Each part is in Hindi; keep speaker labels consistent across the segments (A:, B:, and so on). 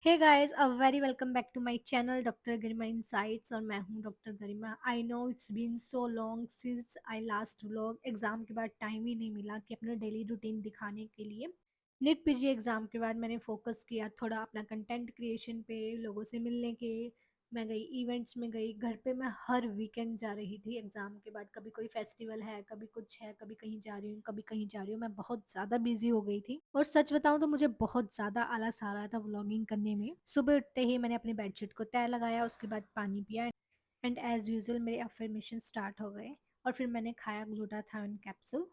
A: Hey guys a very welcome back to my channel doctor Garima insights और मैं हूं doctor Garima. I know it's been so long since I last vlog. Exam के बाद टाइम ही नहीं मिला कि अपना डेली रूटीन दिखाने के लिए। नीट पीजी एग्जाम के बाद मैंने फोकस किया थोड़ा अपना कंटेंट क्रिएशन पे, लोगों से मिलने के। मैं गई इवेंट्स में, गई घर पे। मैं हर वीकेंड जा रही थी एग्जाम के बाद। कभी कोई फेस्टिवल है, कभी कुछ है, कभी कहीं जा रही हूँ, कभी कहीं जा रही हूँ। मैं बहुत ज़्यादा बिजी हो गई थी और सच बताऊँ तो मुझे बहुत ज़्यादा आलस आ रहा था व्लॉगिंग करने में। सुबह उठते ही मैंने अपनी बेडशीट को तय लगाया, उसके बाद पानी पिया एंड एज यूजुअल मेरे अफर्मेशन स्टार्ट हो गए। और फिर मैंने खाया ग्लूटाथायोन कैप्सूल,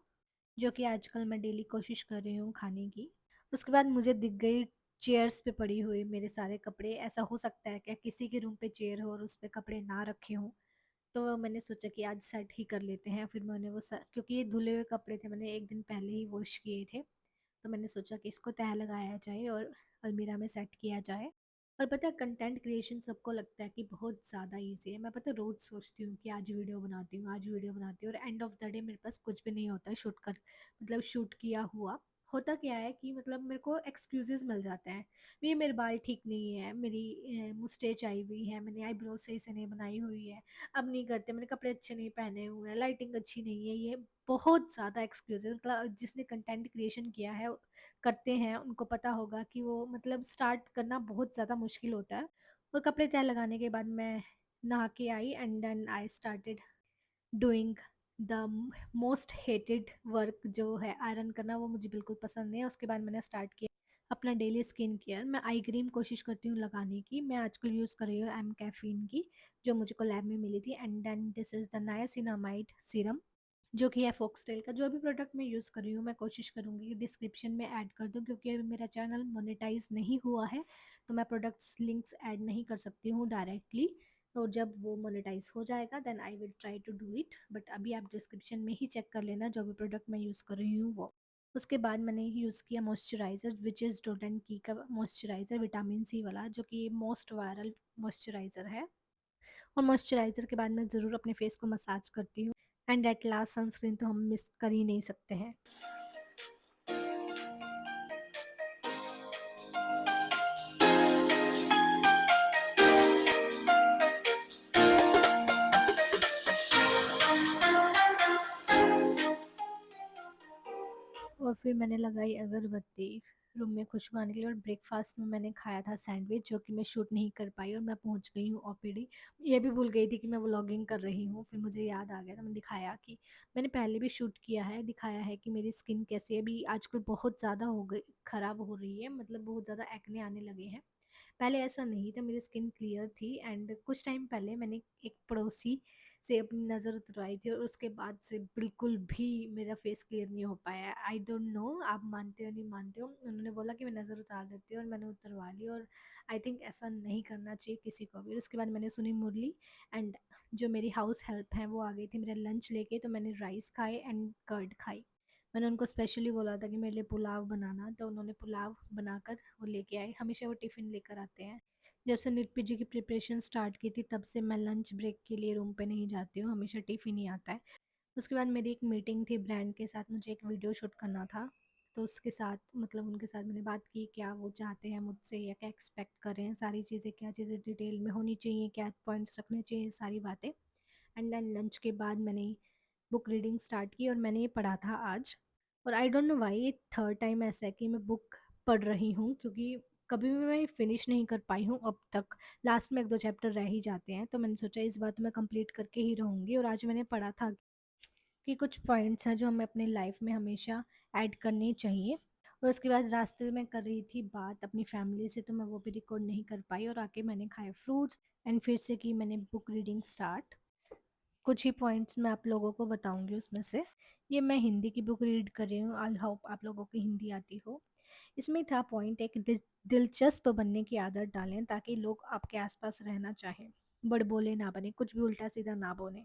A: जो कि आजकल मैं डेली कोशिश कर रही हूँ खाने की। उसके बाद मुझे दिख गई चेयर्स पे पड़ी हुई मेरे सारे कपड़े। ऐसा हो सकता है क्या किसी के रूम पे चेयर हो और उस पे कपड़े ना रखे हों? तो मैंने सोचा कि आज सेट ही कर लेते हैं। फिर मैंने क्योंकि ये धुले हुए कपड़े थे, मैंने एक दिन पहले ही वॉश किए थे, तो मैंने सोचा कि इसको तह लगाया जाए और अलमीरा में सेट किया जाए। और पता है, कंटेंट क्रिएशन सबको लगता है कि बहुत ज़्यादा इजी है। मैं पता है रोज़ सोचती हूँ कि आज वीडियो बनाती हूँ, आज वीडियो बनाती हूँ, और एंड ऑफ द डे मेरे पास कुछ भी नहीं होता है शूट किया हुआ। होता क्या है कि मतलब मेरे को एक्सक्यूजेस मिल जाते हैं। ये मेरे बाल ठीक नहीं है, मेरी मुस्टेच आई हुई है, मैंने आईब्रो सही से नहीं बनाई हुई है, अब नहीं करते, मैंने कपड़े अच्छे नहीं पहने हुए हैं, लाइटिंग अच्छी नहीं है। ये बहुत ज़्यादा एक्सक्यूजेस, मतलब जिसने कंटेंट क्रिएशन किया है, करते हैं, उनको पता होगा कि वो मतलब स्टार्ट करना बहुत ज़्यादा मुश्किल होता है। और कपड़े तय लगाने के बाद मैं नहा के I and then I started doing the most hated work, जो है आयरन करना। वो मुझे बिल्कुल पसंद नहीं है। उसके बाद मैंने स्टार्ट किया अपना डेली स्किन केयर। मैं आई क्रीम कोशिश करती हूँ लगाने की। मैं आजकल यूज़ कर रही हूँ एम कैफीन की, जो मुझे को लैब में मिली थी। And then this is the niacinamide serum, जो कि है फॉक्सटेल का। जो भी प्रोडक्ट मैं यूज़ कर रही हूँ, मैं कोशिश करूँगी कि डिस्क्रिप्शन में ऐड कर दूँ, क्योंकि अभी मेरा चैनल मोनेटाइज नहीं हुआ है, तो मैं प्रोडक्ट्स लिंक्स ऐड नहीं कर सकती हूँ डायरेक्टली। तो जब वो मोनेटाइज हो जाएगा then I will try to do it, but अभी आप डिस्क्रिप्शन में ही चेक कर लेना जो भी प्रोडक्ट मैं यूज़ कर रही हूँ वो। उसके बाद मैंने यूज़ किया moisturiser, which is dot and की का मॉइस्चराइज़र, विटामिन सी वाला, जो कि मोस्ट वायरल मॉइस्चराइज़र है। और मॉइस्चराइज़र के बाद मैं ज़रूर अपने फेस को मसाज करती हूँ। एंड एट लास्ट सनस्क्रीन तो हम मिस कर ही नहीं सकते हैं। और फिर मैंने लगाई अगरबत्ती रूम में खुशबू आने के लिए। और ब्रेकफास्ट में मैंने खाया था सैंडविच, जो कि मैं शूट नहीं कर पाई और मैं पहुंच गई हूँ ओपीडी। ये भी भूल गई थी कि मैं व्लॉगिंग कर रही हूँ। फिर मुझे याद आ गया, तो मैंने दिखाया कि मैंने पहले भी शूट किया है, दिखाया है कि मेरी स्किन कैसी है। अभी आजकल बहुत ज़्यादा हो गई, ख़राब हो रही है, मतलब बहुत ज़्यादा एक्ने आने लगे हैं। पहले ऐसा नहीं था, मेरी स्किन क्लियर थी। एंड कुछ टाइम पहले मैंने एक पड़ोसी से अपनी नज़र उतरवाई थी, और उसके बाद से बिल्कुल भी मेरा फेस क्लियर नहीं हो पाया। आई डोंट नो आप मानते हो नहीं मानते हो। उन्होंने बोला कि मैं नज़र उतार देती हूँ, और मैंने उतरवा ली। और आई थिंक ऐसा नहीं करना चाहिए किसी को भी। और उसके बाद मैंने सुनी मुरली, एंड जो मेरी हाउस हेल्प है वो आ गई थी मेरा लंच लेके, तो मैंने राइस खाए एंड कर्ड खाई। मैंने उनको स्पेशली बोला था कि मेरे लिए पुलाव बनाना, तो उन्होंने पुलाव बनाकर वो लेके आए। हमेशा वो टिफ़िन लेकर आते हैं। जब से नीट पीजी की प्रिपरेशन स्टार्ट की थी, तब से मैं लंच ब्रेक के लिए रूम पे नहीं जाती हूँ, हमेशा टिफ़िन ही आता है। उसके बाद मेरी एक मीटिंग थी ब्रांड के साथ, मुझे एक वीडियो शूट करना था। तो उसके साथ मतलब उनके साथ मैंने बात की क्या वो चाहते हैं मुझसे, या क्या एक्सपेक्ट करें, सारी चीज़ें, क्या चीज़ें डिटेल में होनी चाहिए, क्या पॉइंट्स रखने चाहिए, सारी बातें। एंड देन लंच के बाद मैंने बुक रीडिंग स्टार्ट की, और मैंने ये पढ़ा था आज। और आई डोंट नो वाई ये थर्ड टाइम ऐसा है कि मैं बुक पढ़ रही हूँ, क्योंकि कभी भी मैं फिनिश नहीं कर पाई हूँ अब तक। लास्ट में एक दो चैप्टर रह ही जाते हैं, तो मैंने सोचा इस बार तो मैं कंप्लीट करके ही रहूँगी। और आज मैंने पढ़ा था कि कुछ पॉइंट्स हैं जो हमें अपनी लाइफ में हमेशा ऐड करने चाहिए। और उसके बाद रास्ते में कर रही थी बात अपनी फैमिली से, तो मैं वो भी रिकॉर्ड नहीं कर पाई। और आके मैंने खाए फ्रूट्स एंड फिर से की मैंने बुक रीडिंग स्टार्ट। कुछ ही पॉइंट्स मैं आप लोगों को बताऊंगी उसमें से। ये मैं हिंदी की बुक रीड कर रही हूँ, आई होप आप लोगों की हिंदी आती हो। इसमें था पॉइंट एक, दिलचस्प बनने की आदत डालें ताकि लोग आपके आसपास रहना चाहें। बड़बोले ना बने, कुछ भी उल्टा सीधा ना बोलें।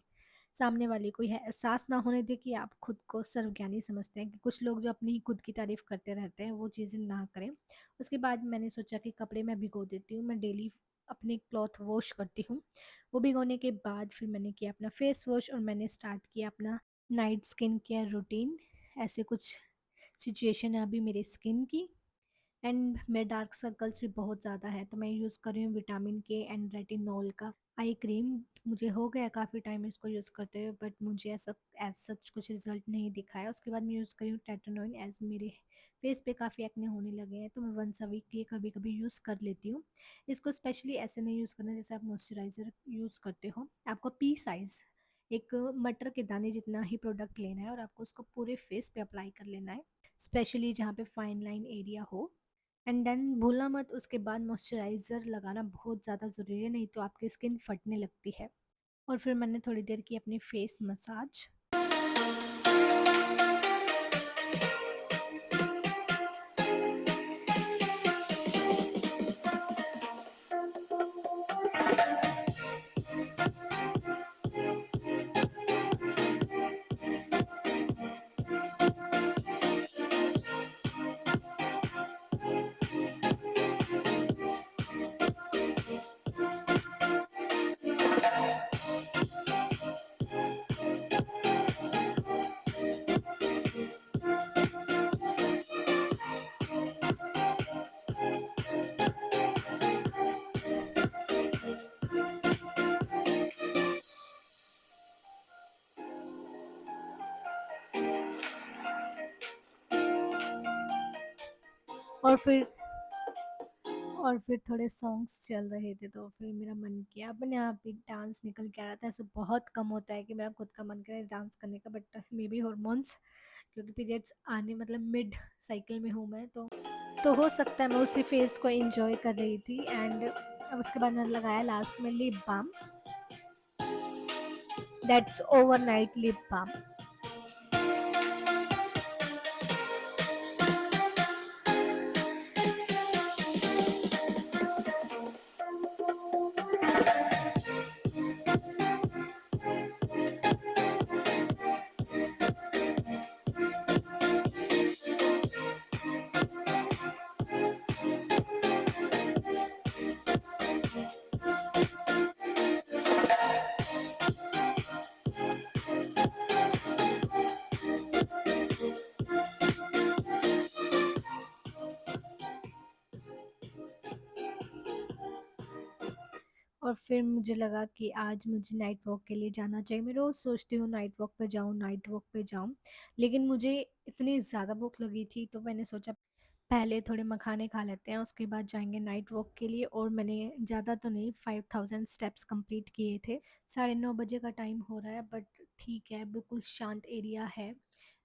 A: सामने वाले को यह एहसास ना होने दे कि आप खुद को सर्वज्ञानी समझते हैं। कि कुछ लोग जो अपनी ही खुद की तारीफ करते रहते हैं, वो चीज़ें ना करें। उसके बाद मैंने सोचा कि कपड़े मैं भिगो देती हूँ, मैं डेली अपने क्लॉथ वॉश करती हूँ। वो भिगोने के बाद फिर मैंने किया अपना फेस वॉश, और मैंने स्टार्ट किया अपना नाइट स्किन केयर रूटीन। ऐसे कुछ सिचुएशन है अभी मेरी स्किन की। एंड मेरे डार्क सर्कल्स भी बहुत ज़्यादा है, तो मैं यूज़ कर रही हूँ विटामिन के एंड रेटिनॉल का आई क्रीम। मुझे हो गया काफ़ी टाइम इसको यूज़ करते हुए, बट मुझे ऐसा एज सच कुछ रिजल्ट नहीं दिखा है। उसके बाद मैं यूज़ करी हूँ टेटनोइन, एज मेरे फेस पे काफ़ी एक्ने होने लगे हैं, तो मैं वंस अ वीक ये कभी कभी यूज़ कर लेती हूँ। इसको स्पेशली ऐसे नहीं यूज़ करना जैसे आप मॉइस्चराइज़र यूज़ करते हो। आपको पी साइज़ एक मटर के दाने जितना ही प्रोडक्ट लेना है और आपको उसको पूरे फेस पे अप्लाई कर लेना है, स्पेशली जहाँ पे फाइन लाइन एरिया हो। एंड देन भूलना मत, उसके बाद मॉइस्चराइज़र लगाना बहुत ज़्यादा ज़रूरी है, नहीं तो आपकी स्किन फटने लगती है। और फिर मैंने थोड़ी देर की अपनी फेस मसाज। और फिर और फिर थोड़े सॉन्ग्स चल रहे थे, तो फिर मेरा मन किया अपने आप ही डांस निकल के आ रहा था। ऐसे बहुत कम होता है कि मेरा खुद का मन करे डांस करने का, बट मे बी हॉर्मोन्स, क्योंकि पीरियड्स आने मतलब मिड साइकिल में हूँ मैं, तो हो सकता है मैं उसी फेज़ को एंजॉय कर रही थी। एंड अब उसके बाद मैंने लगाया लास्ट में lip balm, that's overnight lip balm. और फिर मुझे लगा कि आज मुझे नाइट वॉक के लिए जाना चाहिए। मैं रोज़ सोचती हूँ नाइट वॉक पे जाऊँ, नाइट वॉक पे जाऊँ, लेकिन मुझे इतनी ज़्यादा भूख लगी थी, तो मैंने सोचा पहले थोड़े मखाने खा लेते हैं, उसके बाद जाएंगे नाइट वॉक के लिए। और मैंने ज़्यादा तो नहीं, 5000 स्टेप्स कंप्लीट किए थे। 9:30 बजे का टाइम हो रहा है, बट ठीक है, बिल्कुल शांत एरिया है।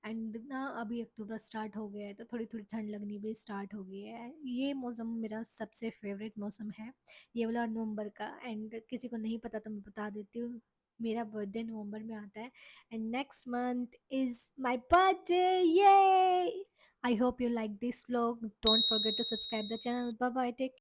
A: एंड ना अभी अक्टूबर स्टार्ट हो गया है, तो थोड़ी थोड़ी ठंड लगनी भी स्टार्ट हो गई है। ये मौसम मेरा सबसे फेवरेट मौसम है, ये वाला नवंबर का। एंड किसी को नहीं पता तो मैं बता देती हूँ, मेरा बर्थडे नवंबर में आता है, and next month is my birthday. ये I hope you like this vlog. Don't forget to subscribe the channel. Bye bye. Take